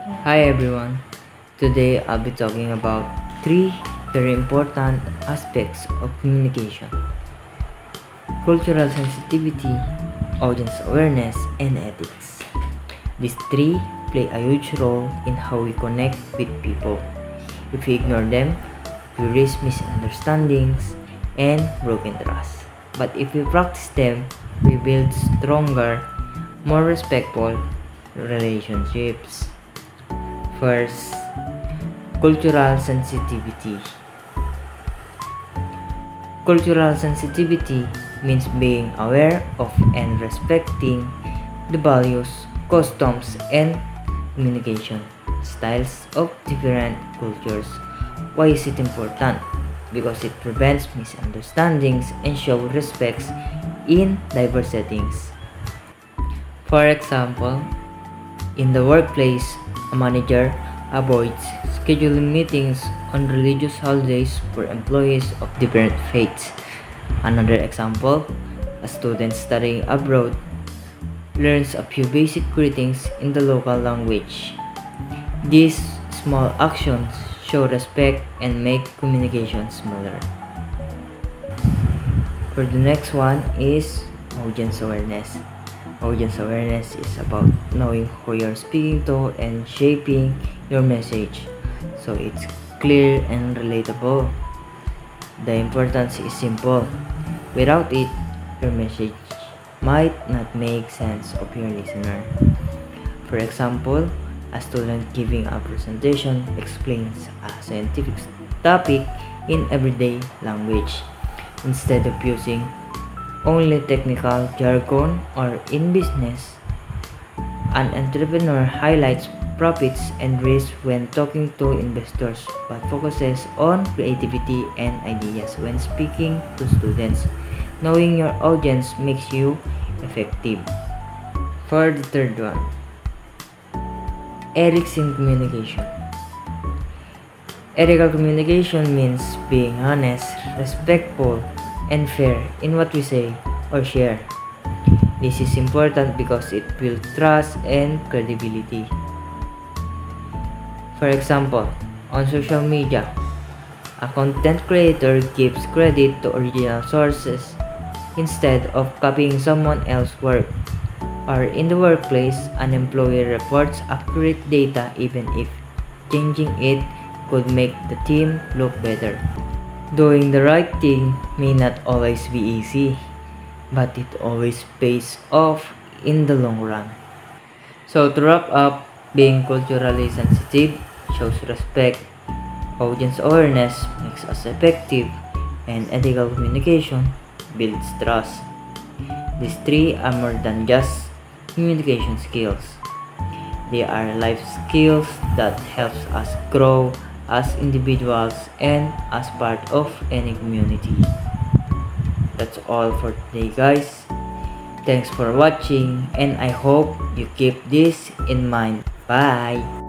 Hi everyone. Today I'll be talking about three very important aspects of communication: cultural sensitivity, audience awareness, and ethics. These three play a huge role in how we connect with people. If we ignore them, we risk misunderstandings and broken trust. But if we practice them, we build stronger, more respectful relationships. First, cultural sensitivity. Cultural sensitivity means being aware of and respecting the values, customs, and communication styles of different cultures. Why is it important? Because it prevents misunderstandings and shows respect in diverse settings. For example, in the workplace, a manager avoids scheduling meetings on religious holidays for employees of different faiths. Another example, a student studying abroad learns a few basic greetings in the local language. These small actions show respect and make communication smoother. For the next one is audience awareness. Audience awareness is about knowing who you're speaking to and shaping your message so it's clear and relatable. The importance is simple. Without it, your message might not make sense of your listener. For example, a student giving a presentation explains a scientific topic in everyday language instead of using only technical jargon, or in business, an entrepreneur highlights profits and risks when talking to investors but focuses on creativity and ideas when speaking to students. Knowing your audience makes you effective. For the third one, ethics in communication. Ethical communication means being honest, respectful, and fair in what we say or share. This is important because it builds trust and credibility. For example, on social media, a content creator gives credit to original sources instead of copying someone else's work. Or in the workplace, an employee reports accurate data even if changing it could make the team look better. Doing the right thing may not always be easy, but it always pays off in the long run. So to wrap up, being culturally sensitive shows respect, audience awareness makes us effective, and ethical communication builds trust. These three are more than just communication skills. They are life skills that helps us grow as individuals and as part of any community. That's all for today, guys. Thanks for watching, and I hope you keep this in mind. Bye!